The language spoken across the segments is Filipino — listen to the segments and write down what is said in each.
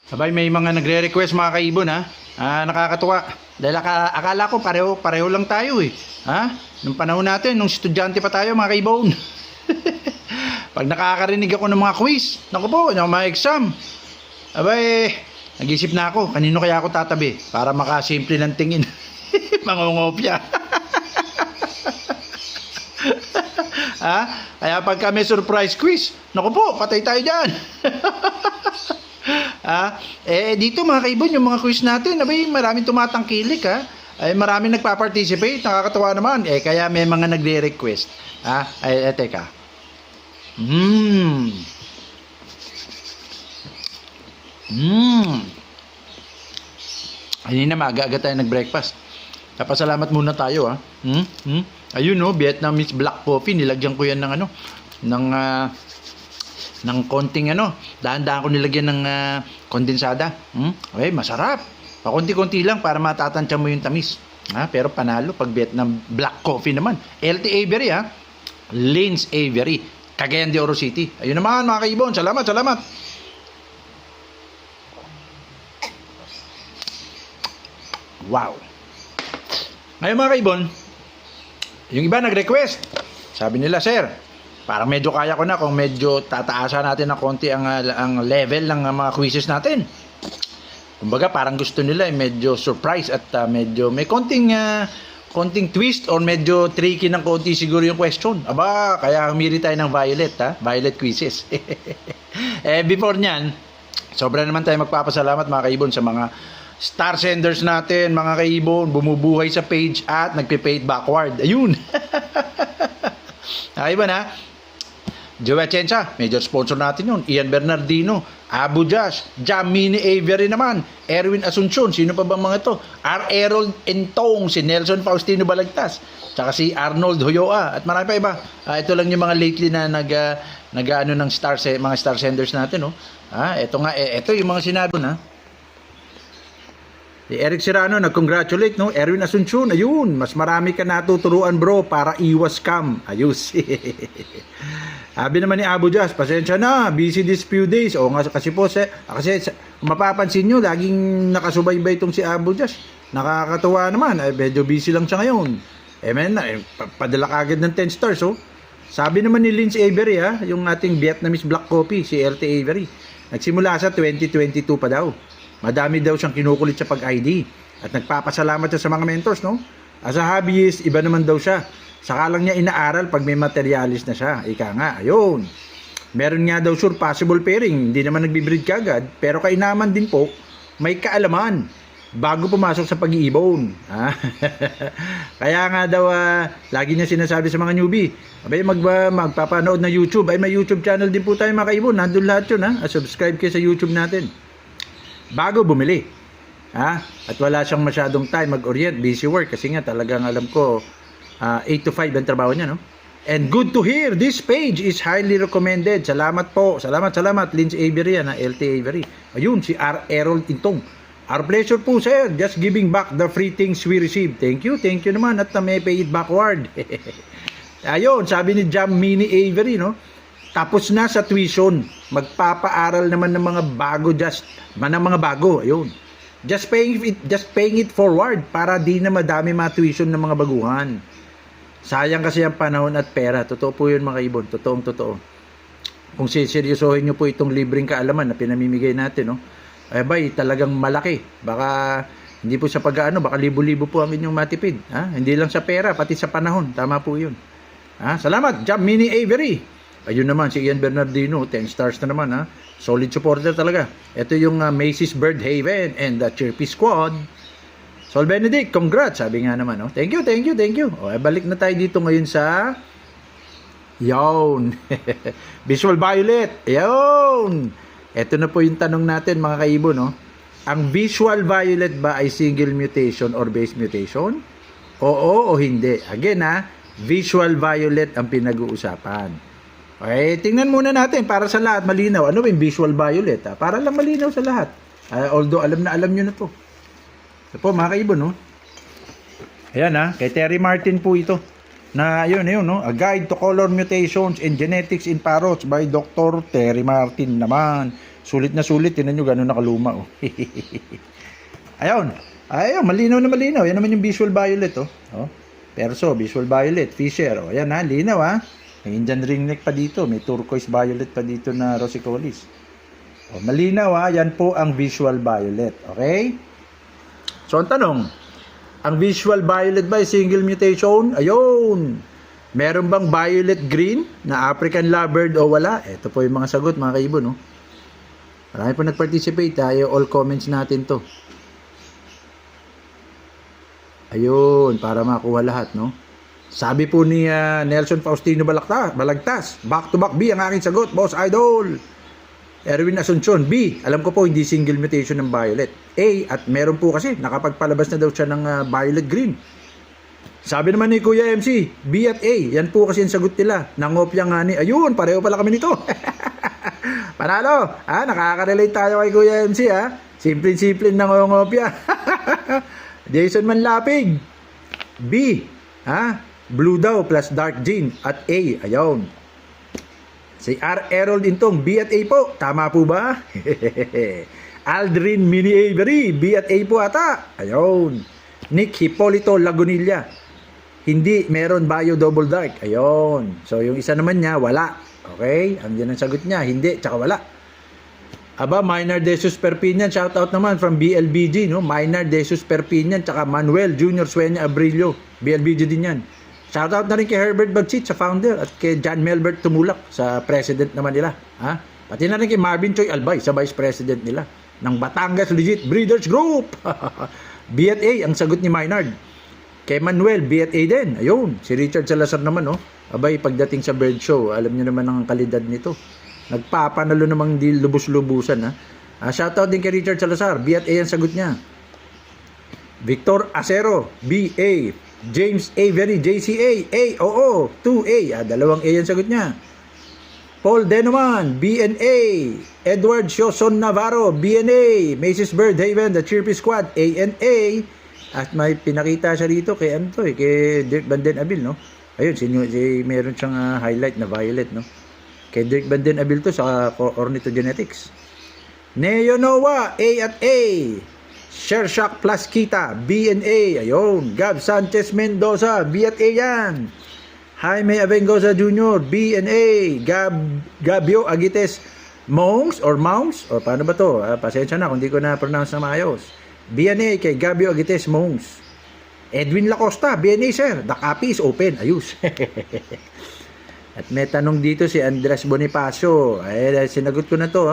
Sabay may mga nagre-request mga kaibon ha. Nakakatuwa. Dahil akala ko pareho lang tayo eh. Ha? Nung panahon natin, nung estudyante pa tayo mga kaibon. Pag nakakarinig ako ng mga quiz, naku po, ng mga exam. Abay, nag-isip na ako, kanino kaya ako tatabi para makasimple ng tingin. Mangungopya. Ha? Kaya pagka may surprise quiz, naku po, patay tayo dyan. Dito mga kaibon, yung mga quiz natin, abay, maraming tumatangkilik ha. Ay, maraming nagpa-participate, nakakatawa naman. Kaya may mga nagre-request. Teka. Ayun na, maaga-aga tayo nag-breakfast. Papasalamat muna tayo ha. Ayun no, Vietnamese black coffee, nilagyan ko yan ng ano, ng konting ano, dahan-dahan ko nilagyan ng kondensada. Okay, masarap. Pakunti-kunti lang para matatansya mo yung tamis. Pero panalo pag Vietnam black coffee naman. LT Avery ha. Lins Avery, Cagayan de Oro City. Ayun naman mga kaibon, salamat. Wow. Ngayon mga kaibon, yung iba nag-request. Sabi nila, sir, parang medyo kaya ko na kung medyo tataasan natin ng konti ang level ng mga quizzes natin. Kumbaga parang gusto nila medyo surprise at medyo may konting twist or medyo tricky ng konti siguro yung question. Aba, kaya humiri tayo ng Violet Violet quizzes. Before nyan, sobra naman tayo magpapasalamat mga kaibon sa mga star senders natin, mga kaibon, bumubuhay sa page at nagpe-pay it backward. Ayun. Kaibon ha. Joey Atienza, major sponsor natin yun. Ian Bernardino, Abu Josh, Jamini Avery naman, Erwin Asuncion, sino pa ba mga to? R. Errol Entong, si Nelson Faustino Balagtas, tsaka si Arnold Hoyoa, at marami pa iba. Ito lang yung mga lately na nag-ano ng mga star senders natin. Ito nga, ito yung mga sinabi na. Si Eric Serrano, nag-congratulate, no? Erwin Asuncion, ayun, mas marami ka natuturuan bro para iwas scam. Ayos. Sabi naman ni Abu Jas, pasensya na, busy this few days. O nga kasi po, kasi mapapansin nyo, laging nakasubaybay itong si Abu Jas. Nakakatuwa naman, medyo busy lang siya ngayon. Padala kagad ng 10 stars, oh. Sabi naman ni Lins Avery, yung ating Vietnamese black coffee, si LT Avery. Nagsimula sa 2022 pa daw. Madami daw siyang kinukulit sa pag-ID. At nagpapasalamat siya sa mga mentors, no? As a hobbyist, iba naman daw siya. Saka lang niya inaaral pag may materialist na siya. Ika nga, ayun. Meron nga daw sure possible pairing. Hindi naman nagbibreed kagad. Pero kainaman din po, may kaalaman bago pumasok sa pag-iibon. Kaya nga daw, lagi niya sinasabi sa mga newbie, abay magpapanood na YouTube. Ay may YouTube channel din po tayo mga kaibon. Nandun lahat yun. Subscribe kayo sa YouTube natin. Bago bumili. At wala siyang masyadong time mag-orient. Busy work. Kasi nga talagang alam ko, 8 to 5 ang trabaho niya, no? And good to hear, this page is highly recommended. Salamat po. Salamat. Lins Avery na LT Avery. Ayun, si R. Errol Intong. Our pleasure po, sir. Just giving back the free things we receive. Thank you naman. At may pay it backward. Ayun, sabi ni Jamini Avery, no? Tapos na sa tuition. Magpapaaral naman ng mga bago. Ayun. Just paying it forward para di na madami mga tuition ng mga baguhan. Sayang kasi ang panahon at pera. Totoo po yun mga kaibon. Totoo. Kung seryosohin nyo po itong libreng kaalaman na pinamimigay natin, no? Talagang malaki. Baka hindi po sa pag-aano, baka libo-libo po ang inyong matipid. Hindi lang sa pera, pati sa panahon. Tama po yun. Salamat, Jamini Avery. Ayun naman, si Ian Bernardino, 10 stars na naman. Solid supporter talaga. Ito yung Macy's Bird Haven and the Chirpy Squad. Sol Benedict, congrats. Sabi nga naman, no? Thank you. Balik na tayo dito ngayon sa Yun. Visual Violet. Yun. Ito na po yung tanong natin mga kaibo, no? Ang Visual Violet ba ay single mutation or base mutation? Oo o hindi? Again Visual Violet ang pinag-uusapan. Okay, tingnan muna natin para sa lahat malinaw. Ano ba yung Visual Violet? Para lang malinaw sa lahat. Although alam nyo na to. Ito po mga kaibon, no? Ayan kay Terry Martin po ito. Na yun, no? A Guide to Color Mutations and Genetics in Parrots by Dr. Terry Martin naman. Sulit na sulit. Tinan nyo gano'n nakaluma. Oh. Ayun. Ayun, malinaw na malinaw. Yan naman yung visual violet. Oh. Perso, visual violet. Fisher. Oh, yan ha, linaw ha. May Indian ringneck pa dito. May turquoise violet pa dito na rosicolis. Oh, malinaw ha. Yan po ang visual violet. Okay? So, ang tanong, ang visual violet ba ay single mutation? Ayun. Meron bang violet green na African lovebird o wala? Ito po yung mga sagot mga kaibon. No? Marami po nag-participate. Tayo all comments natin to. Ayun, para makuha lahat. No? Sabi po ni Nelson Faustino Balagtas, back to back B ang aking sagot, Boss Idol. Erwin Asuncion, B. Alam ko po hindi single mutation ng violet. A. At meron po kasi nakapagpalabas na daw siya ng violet green. Sabi naman ni Kuya MC, B at A. Yan po kasi yung sagot nila. Nangopya nga ni, ayun, pareho pala kami nito. Panalo, nakaka-relate tayo kay Kuya MC ha. Simple-simple nangongopya. Jason Manlapig, B. Blue daw plus dark jean at A. Ayun. Si R. Errol Intong, B at A po. Tama po ba? Aldrin Mini Avery, B at A po ata. Ayun. Nick Hipolito Lagunilla, hindi meron bio double dark. Ayun. So yung isa naman niya, wala. Okay? Ang yan ang sagot niya, hindi, tsaka wala. Aba, Minor Jesus Perpinian, shout out naman from BLBG, no? Minor Jesus Perpinian, tsaka Manuel Junior Sueña Abrillo. BLBG din yan. Shout out na rin kay Herbert Bagsit sa founder at kay John Melbert Tumulak sa president naman nila. Pati na rin kay Marvin Choi Albay sa vice president nila ng Batangas Legit Breeders Group. B at A ang sagot ni Maynard. Kay Manuel, B at A din. Ayun, si Richard Salazar naman, abay, pagdating sa bird show, alam niyo naman ang kalidad nito. Nagpapanalo namang di lubos-lubusan. Shout out din kay Richard Salazar, B at A ang sagot niya. Victor Acero, B, A. James Avery, JCA, A, oo, 2A. Dalawang A ang sagot niya. Paul Denoman, BNA. Edward Shoson Navarro, BNA. Macy's Birdhaven, The Chirpy Squad, ANA. At may pinakita siya rito kay kay Dirk Van Den Abil, no? Ayun, meron siyang highlight na violet, no? Kay Dirk Van Den Abil to sa Ornithogenetics. Neo Noah, A at A. Shershock Plus Kita, B and A. Ayun. Gab Sanchez Mendoza, B at A yan. Jaime Abengoza Jr., B and A. Gabio Agites Mongs or Moungs? O paano ba to? Pasensya na kung di ko na-pronounce na maayos. B and A kay Gabio Agites Mongs. Edwin Lacosta, B and A sir. The copy is open. Ayus. At may tanong dito si Andres Bonifacio. Sinagot ko na to.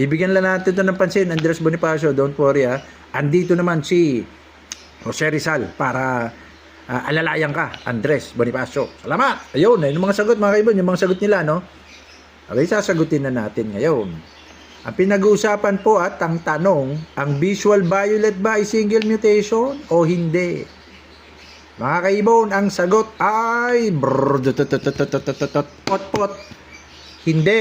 Bibigyan lang natin ito ng pansin, Andres Bonifacio. Don't worry. Andito naman si Jose Rizal para alalayan ka, Andres Bonifacio. Salamat! Ayun, yung mga sagot mga kaibigan, yung mga sagot nila, no? Okay, sasagutin na natin ngayon. Ang pinag-uusapan po at ang tanong, ang visual violet ba ay single mutation o hindi? Mga kaibon, ang sagot ay pot. Hindi.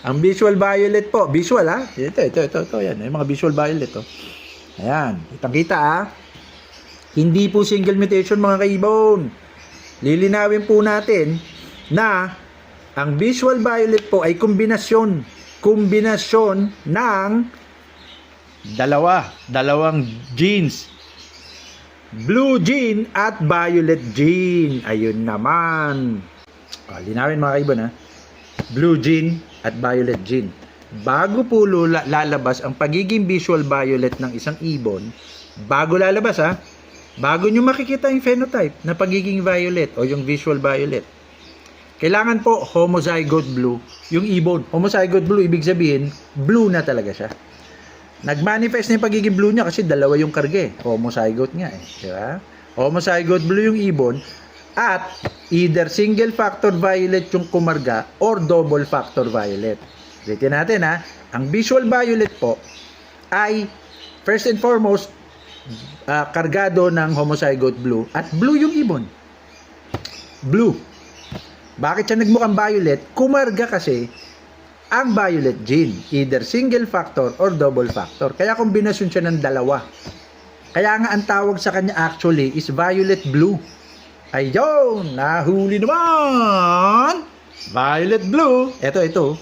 Ang visual violet po, visual ito yan, yung mga visual violet Ayan, kitang-kita Hindi po single mutation mga kaibon. Lilinawin po natin na ang visual violet po ay kombinasyon ng dalawang genes. Blue gene at violet gene. Ayun naman. Linawin mga kaibon Blue gene at violet gene. Bago po lalabas ang pagiging visual violet ng isang ibon, bago lalabas bago nyo makikita yung phenotype na pagiging violet o yung visual violet, kailangan po homozygote blue yung ibon. Homozygote blue, ibig sabihin, blue na talaga siya. Nag-manifest na yung pagiging blue niya kasi dalawa yung karga Homozygote nga Diba? Homozygote blue yung ibon at either single factor violet yung kumarga or double factor violet. Ulitin natin Ang visual violet po ay first and foremost kargado ng homozygote blue at blue yung ibon. Blue. Bakit siya nagmukhang violet? Kumarga kasi ang violet gene, either single factor or double factor. Kaya kombinasyon siya ng dalawa. Kaya nga ang tawag sa kanya actually is violet blue. Ayun, nahuli naman! Violet blue. Ito.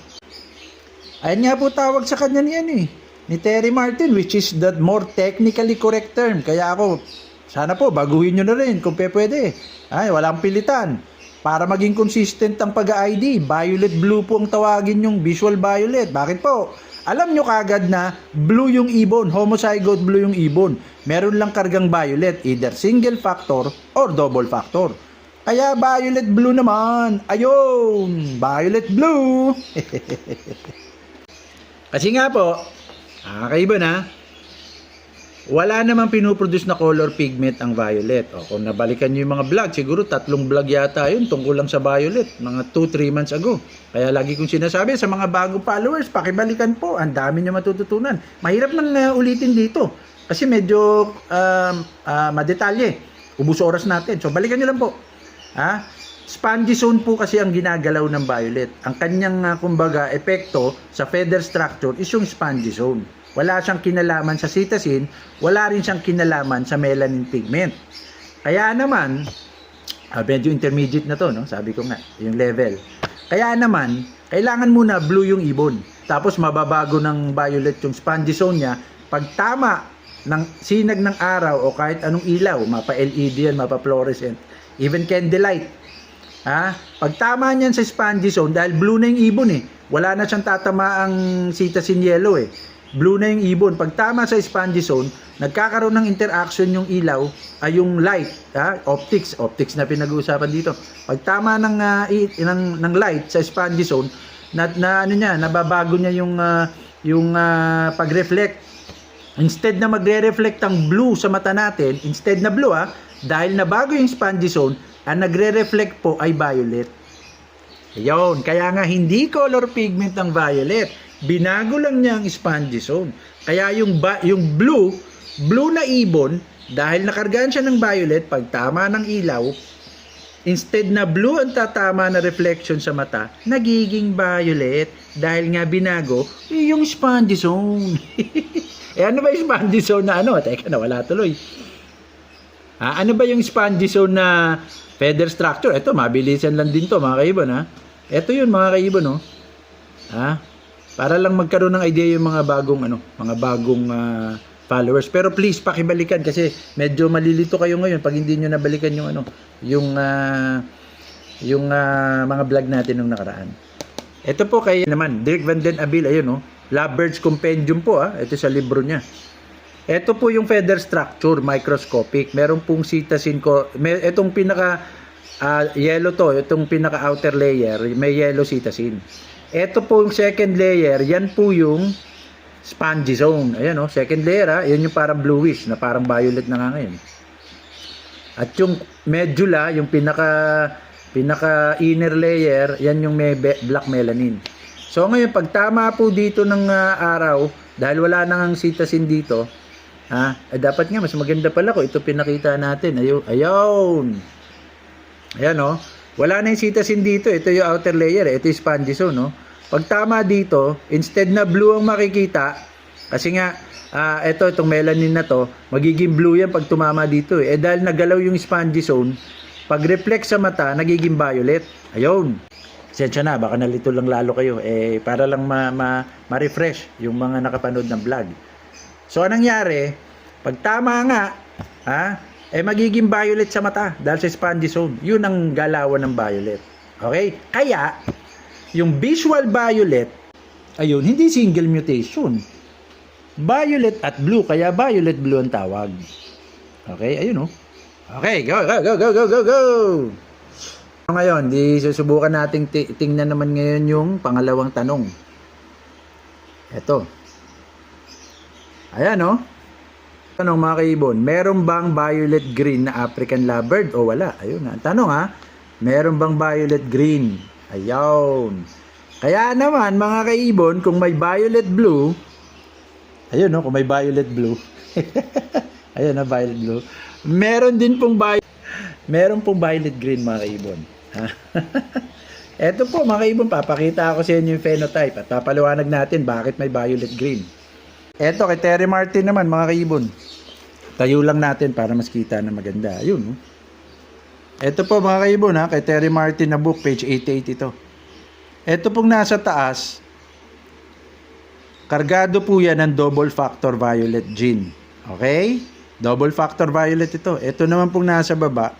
Ayan nga po tawag sa kanya niyan eh. Ni Terry Martin, which is the more technically correct term. Kaya ako, sana po, baguhin nyo na rin kung pwede. Ay, walang pilitan. Para maging consistent ang pag-ID, violet blue po ang tawagin yung visual violet. Bakit po? Alam nyo kagad na blue yung ibon, homozygote blue yung ibon. Meron lang kargang violet, either single factor or double factor. Kaya violet blue naman. Ayun, violet blue. Kasi nga po, kakaiba na, wala namang pinuproduce na color pigment ang violet. O kung nabalikan nyo yung mga vlog, siguro 3 vlog yata yun tungkol lang sa violet, mga 2-3 months ago. Kaya lagi kong sinasabi sa mga bagong followers, pakibalikan po, ang dami nyo matututunan. Mahirap nang ulitin dito kasi medyo madetalye. Ubus oras natin. So balikan nyo lang po. Spongy zone po kasi ang ginagalaw ng violet. Ang kanyang kumbaga epekto sa feather structure is yung spongy zone. Wala siyang kinalaman sa cytosine, wala rin siyang kinalaman sa melanin pigment. Kaya naman, medyo intermediate na to, no? Sabi ko nga, yung level. Kaya naman, kailangan muna blue yung ibon. Tapos mababago ng violet yung spongy zone niya. Pag tama ng sinag ng araw o kahit anong ilaw, mapa-LED yan, mapa-fluorescent, even candlelight. Pag tama niyan sa spongy zone, dahil blue na yung ibon eh, wala na siyang tatamaang cytosine yellow eh. Blue na yung ibon. Pag tama sa spongy zone, nagkakaroon ng interaction yung ilaw, ay yung light, optics na pinag-uusapan dito. Pag tama ng light sa spongy zone, nababago niya yung pag-reflect. Instead na magre-reflect ang blue sa mata natin, instead na blue dahil nabago yung spongy zone, ang nagre-reflect po ay violet. Ayun, kaya nga hindi color pigment ang violet. Binago lang niya ang spongy zone. Kaya yung blue na ibon, dahil nakargaan siya ng violet, pag tama ng ilaw, instead na blue ang tatama na reflection sa mata, nagiging violet. Dahil nga binago, yung spongy zone. Ano ba yung spongy zone na Teka, nawala tuloy. Ano ba yung spongy zone na feather structure? Ito, mabilisan lang din to mga kaibon Ito yun mga kaibon Para lang magkaroon ng idea yung mga bagong followers. Pero please pakibalikan kasi medyo malilito kayo ngayon pag hindi niyo nabalikan yung mga vlog natin nung nakaraan. Ito po kay naman Dirk Van den Abil, ayun Lovebirds Compendium po ito sa libro niya. Ito po yung feather structure, microscopic. Meron pong cytosine itong pinaka yellow itong pinaka outer layer, may yellow cytosine. Ito po yung second layer, yan po yung spongy zone. Ayan second layer yan yung parang bluish na parang violet na nga ngayon. At yung medulla, yung pinaka inner layer, yan yung may black melanin. So ngayon, pag tama po dito ng araw, dahil wala nang cytosine dito, dapat nga mas maganda pala ko ito pinakita natin. Ayun. Ayan wala na yung cytosine dito. Ito yung outer layer. Ito yung spongy zone. Pag tama dito, instead na blue ang makikita, kasi nga, itong melanin na to, magiging blue yan pag tumama dito. Dahil nagalaw yung spongy zone, pag reflect sa mata, nagiging violet. Ayun. Sensya na, baka nalito lang lalo kayo. Para lang ma-refresh yung mga nakapanood ng vlog. So, anong nangyari? Pag tama nga, magiging violet sa mata dahil sa spongy zone. Yun ang galawan ng violet. Okay? Kaya, yung visual violet, ayun, hindi single mutation. Violet at blue, kaya violet blue ang tawag. Okay? Ayun Okay, go. Ngayon, susubukan nating tingnan naman ngayon yung pangalawang tanong. Ito. Ayan Tanong mga kaibon, meron bang violet green na African lovebird o wala? Ayun tanong meron bang violet green? Ayun. Kaya naman mga kaibon, kung may violet blue, ayun kung may violet blue. Ayun violet blue. Meron pong violet green mga kaibon. Eto po mga kaibon, papakita ako sa inyo yung phenotype at papaliwanag natin bakit may violet green. Eto kay Terry Martin naman mga kaibon. Tayo lang natin para mas kita na maganda. Ayun Eto po mga kaibon kay Terry Martin na book, page 88 ito. Eto pong nasa taas, kargado po yan ng double factor violet gene. Okay? Double factor violet ito. Ito naman pong nasa baba,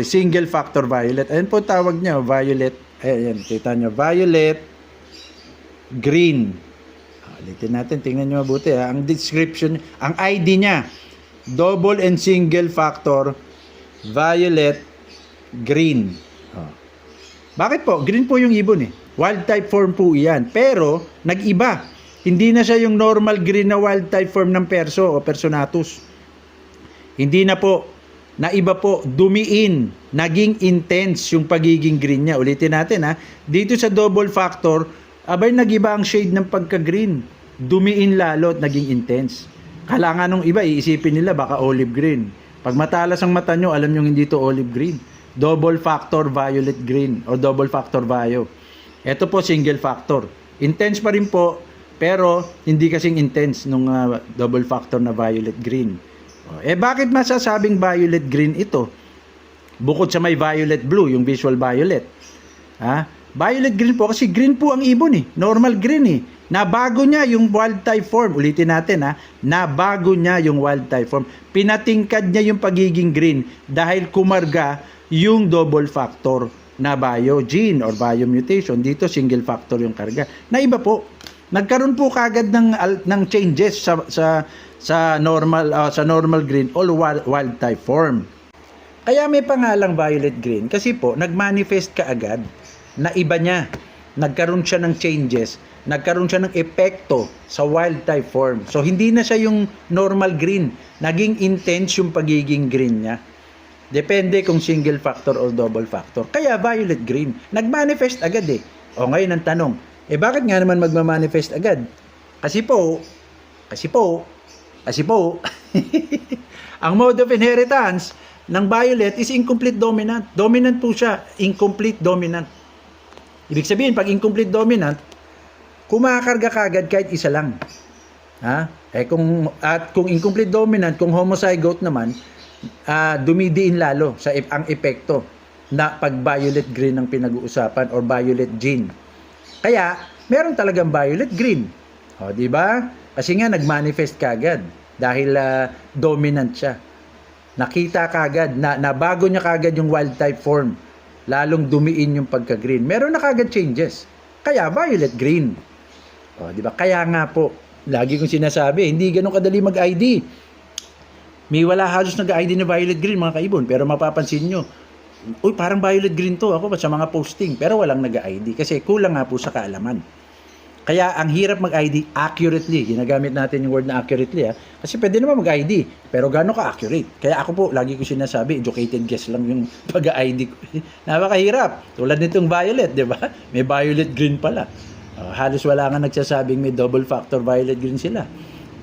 single factor violet. Ayan po tawag niya, violet. Ayan, kita nyo, violet green. Ulitin natin, tingnan nyo mabuti. Ang description, ang ID niya, double and single factor violet green. Bakit po? Green po yung ibon eh. Wild type form po iyan. Pero, nag-iba. Hindi na siya yung normal green na wild type form ng perso o personatus. Hindi na po. Naiba po. Dumiin. Naging intense yung pagiging green niya. Ulitin natin ha. Dito sa double factor, abay nag-iba ang shade ng pagka-green. Dumiin lalo at naging intense. Kailangan nung iba, iisipin nila baka olive green. Pag matalas ang mata nyo, alam nyo hindi to olive green. Double factor violet green o double factor vio. Ito po single factor. Intense pa rin po, pero hindi kasing intense nung double factor na violet green. Bakit masasabing violet green ito? Bukod sa may violet blue, yung visual violet. Violet green po kasi green po ang ibon eh. Normal green eh. Nabago niya yung wild type form. Ulitin natin nabago niya yung wild type form. Pinatingkad niya yung pagiging green dahil kumarga yung double factor na bio gene or bio mutation. Dito single factor yung karga. Naiba po. Nagkaroon po kagad ng changes sa normal green or wild type form. Kaya may pangalang violet green kasi po nagmanifest kaagad na iba niya. Nagkaroon siya ng changes, nagkaroon siya ng epekto sa wild type form. So hindi na siya yung normal green. Naging intense yung pagiging green niya. Depende kung single factor or double factor. Kaya violet green. Nagmanifest agad eh. O ngayon ang tanong, bakit nga naman magmamanifest agad? Kasi po, ang mode of inheritance ng violet is incomplete dominant. Dominant po siya. Incomplete dominant. Ibig sabihin, pag incomplete dominant, kumakarga kagad kahit isa lang. Kung incomplete dominant, kung homozygote naman, dumidiin lalo sa ang epekto na pag violet green ang pinag-uusapan or violet gene. Kaya, meron talagang violet green. Di ba? Kasi nga nagmanifest kagad dahil dominant siya. Nakita kagad na bago niya kagad yung wild type form. Lalong dumiin yung pagka-green. Meron na kagad changes. Kaya violet green. Di ba? Kaya nga po, lagi kong sinasabi, hindi ganun kadali mag-ID. May wala halos nag-ID na violet green mga kaibon, pero mapapansin nyo, parang violet green to ako sa mga posting, pero walang nag-ID kasi kulang nga po sa kaalaman. Kaya ang hirap mag-ID accurately, ginagamit natin yung word na accurately kasi pwede naman mag-ID, pero gano'n ka-accurate. Kaya ako po, lagi ko sinasabi, educated guess lang yung pag-ID ko. Napakahirap, tulad nitong violet, di ba? May violet green pala. Halos wala nga nagsasabing may double factor violet green sila.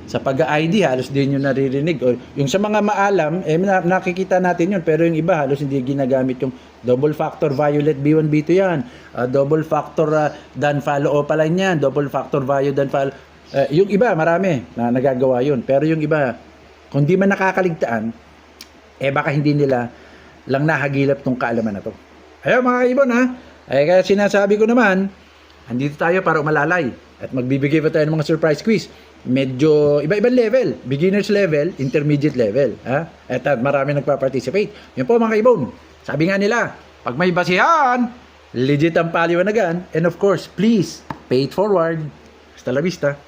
Sa pag-ID, halos din yung naririnig. Yung sa mga maalam, nakikita natin yun. Pero yung iba, halos hindi ginagamit yung double factor violet B1, B2 yan. Double factor dan follow opaline yan. Double factor vio dan follow. Yung iba, marami na nagagawa yun. Pero yung iba, kung di man nakakaligtaan, baka hindi nila lang nahagilap tong kaalaman na to. Ayaw mga kaibon kaya sinasabi ko naman, andito tayo para umalalay. At magbibigay pa tayo ng mga surprise quiz. Medyo iba-ibang level. Beginner's level, intermediate level. At marami nagpa-participate. Yun po mga kaibon. Sabi nga nila, pag may basihan, legit ang paliwanagan. And of course, please, pay it forward. Hasta la vista.